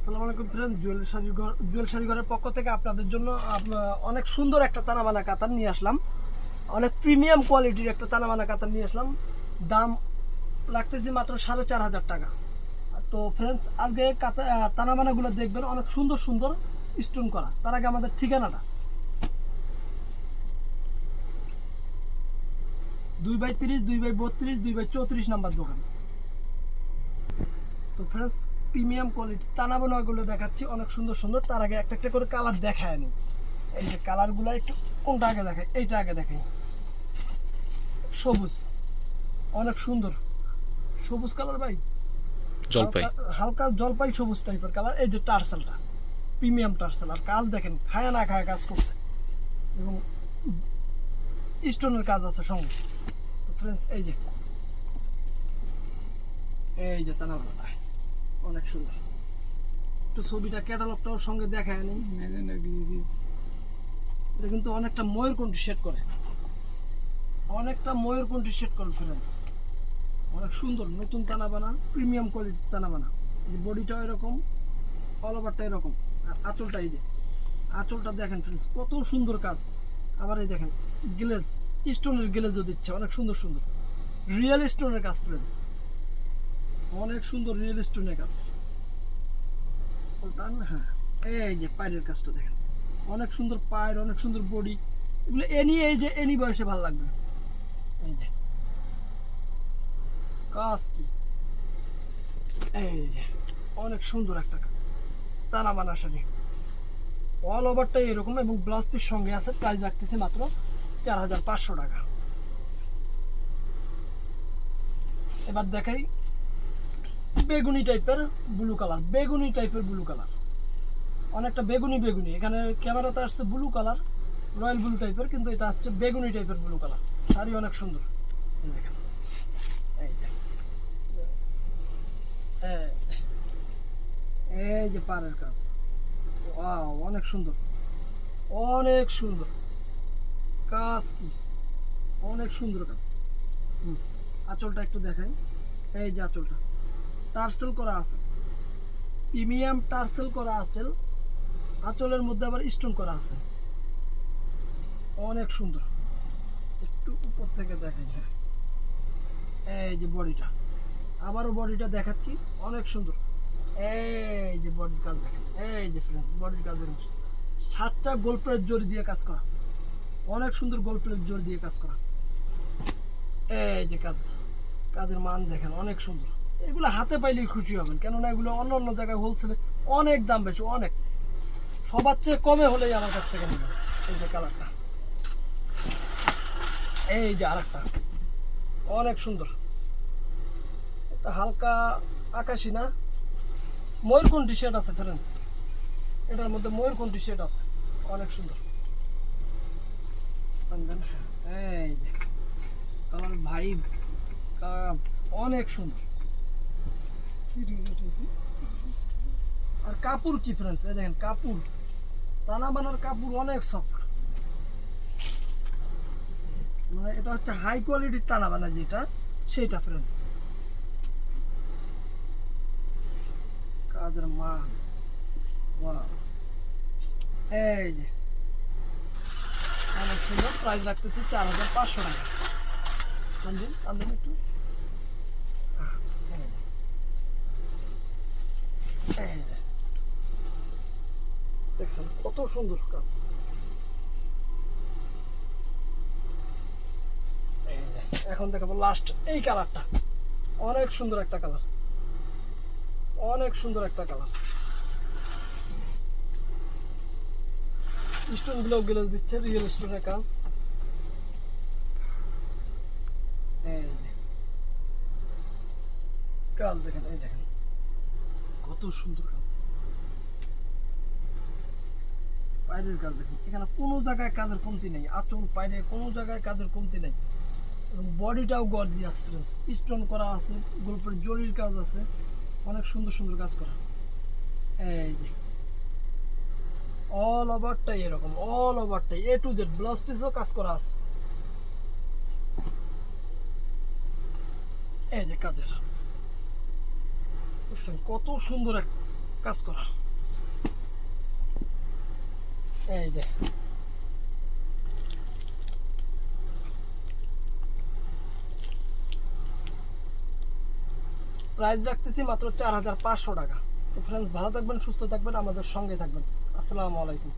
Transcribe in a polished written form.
আসসালামু আলাইকুম ফ্রেন্ড, জুয়েল শাড়িঘরের পক্ষ থেকে আপনাদের জন্য অনেক সুন্দর একটা তানাবানা কাতার নিয়ে আসলাম। অনেক প্রিমিয়াম কোয়ালিটির একটা তানাবানা কাতার নিয়ে আসলাম। দাম লাগতেছে মাত্র 4,500 টাকা। তো ফ্রেন্ডস, আজকে তানাবানাগুলো দেখবেন অনেক সুন্দর সুন্দর স্টোন করা। তার আগে আমাদের ঠিকানাটা 2/30, 2/32, 2/34 নাম্বার দোকান। তো ফ্রেন্ডস, প্রিমিয়াম কোয়ালিটি তানাবানাগুলো দেখাচ্ছি অনেক সুন্দর সুন্দর। তার আগে একটা একটা করে কালার দেখায় নি। এই যে কালারগুলো একটু কোনটা আগে দেখাই, এইটা আগে দেখাই। সবুজ, অনেক সুন্দর সবুজ কালার ভাই, জলপাই হালকা জলপাই সবুজ টাইপের কালার। এই যে টার্সেলটা প্রিমিয়াম টার্সেল, আর কাজ দেখেন খায়া না খায়া কাজ করছে এবং স্টোনের কাজ আছে সঙ্গে। তো ফ্রেন্ডস, এই যে তানাবানাটা অনেক সুন্দর। একটু ছবিটা ক্যাটালগটাও সঙ্গে দেখায় নি। এটা কিন্তু অনেকটা ময়ূরকণ্ঠী শেড করে, অনেকটা ময়ূরকণ্ঠী শেড করে ফ্রেন্ডস। অনেক সুন্দর নতুন তানাবানা, প্রিমিয়াম কোয়ালিটির তানাবানা। এই বডিটাও এরকম, অল ওভারটা এরকম, আর আঁচলটা এই যে আঁচলটা দেখেন ফ্রেন্ডস, কত সুন্দর কাজ। আবার এই দেখেন গ্লেজ, স্টোনের গ্লেজও দিচ্ছে অনেক সুন্দর সুন্দর। রিয়েল স্টোনের কাজ ফ্রেন্ডস, অনেক সুন্দর রিয়েল স্টোনের কাজ। হ্যাঁ, এই যে পায়ের কাজটা দেখেন অনেক সুন্দর, পায়ের অনেক সুন্দর বডি। এগুলো এনি বয়সে ভালো লাগবে। এই যে কাজ কি, এই যে অনেক সুন্দর একটা তানাবানা শাড়ি। অল ওভারটাই এরকম এবং ব্লাউজ পিস সঙ্গে আছে। প্রাইস রাখতেছি মাত্র 4,500 টাকা। এবার দেখাই বেগুনি টাইপের ব্লু কালার, বেগুনি টাইপের ব্লু কালার, অনেকটা বেগুনি বেগুনি। এখানে ক্যামেরাতে আসছে ব্লু কালার, রয়্যাল ব্লু টাইপের, কিন্তু এটা হচ্ছে বেগুনি টাইপের ব্লু কালার। শাড়ি অনেক সুন্দর দেখেন। এই যে পাড়ের কাজ, ওয়াও অনেক সুন্দর, অনেক সুন্দর কাজ কি, অনেক সুন্দর কাজ। আঁচলটা একটু দেখাই, এই যে আঁচলটা টার্সেল করা আছে, প্রিমিয়াম টার্সেল করা আছে। আঁচলের মধ্যে আবার স্টোন করা আছে, অনেক সুন্দর। একটু উপর থেকে দেখাই। হ্যাঁ, এই যে বডিটা, আবারও বডিটা দেখাচ্ছি অনেক সুন্দর। এই যে বডির কাজ দেখেন, এই যে ফ্রেন্ডস বডির কাজ দেখেন, 7টা গোল প্লেট জড়ি দিয়ে কাজ করা, অনেক সুন্দর গোল প্লেট জড়ি দিয়ে কাজ করা। এই যে কাজের মান দেখেন অনেক সুন্দর। এগুলো হাতে পাইলেই খুশি হবেন, কেননা এগুলো অন্য অন্য জায়গায় হোলসেলে অনেক দাম বেশি, অনেক। সবার চেয়ে কমে হলেই আমার কাছ থেকে নেবেন। এই যে কালারটা, এই যে আরেকটা অনেক সুন্দর, একটা হালকা আকাশি না ময়ূরকণ্ঠী শেড আছে ফ্রেন্ডস, এটার মধ্যে ময়ূরকণ্ঠী শেড আছে, অনেক সুন্দর। এই যে কালার ভাই, কাজ অনেক সুন্দর। আর কাপড় কি ফ্রেন্ডস, এই দেখেন কাপড়, তানাবানার কাপড় অনেক সফট। মানে এটা হচ্ছে হাই কোয়ালিটির তানাবানা, যেটা সেইটা ফ্রেন্ডস। কাজের মান, ওয়াও, এই যে অনেক সুন্দর। প্রাইস রাখতেছি 4,500 টাকা। টানদিন একটু, এই যে দেখছেন কত সুন্দর কাজ। এখন দেখাবো লাস্ট এই কালারটা, অনেক সুন্দর একটা কালার, অনেক সুন্দর একটা কালার। স্টোন গুলো গেলে দিচ্ছে রিয়েল স্টোনের কাজ। কাজ দেখেন, এই দেখেন কত সুন্দর কাজ। পায়ের কাজ দেখেন, এখানে কোনো জায়গায় কাজের কমতি নেই, আঁচল পায়ের কোনো জায়গায় কাজের কমতি নেই। এবং বডিটাও গর্জিয়াস ফ্রেন্ডস, স্টোন করা আছে, গল্পের জরির কাজ আছে, অনেক সুন্দর সুন্দর কাজ করা। এই যে অল ওভারটাই এরকম, অল ওভারটাই A to Z, ব্লাউজ পিসও কাজ করা আছে। এই যে কাজের কত সুন্দর কাজ করা। এই যে প্রাইস রাখতেছি মাত্র 4500 টাকা। তো ফ্রেন্ডস, ভালো থাকবেন, সুস্থ থাকবেন, আমাদের সঙ্গে থাকবেন। আসসালামু আলাইকুম।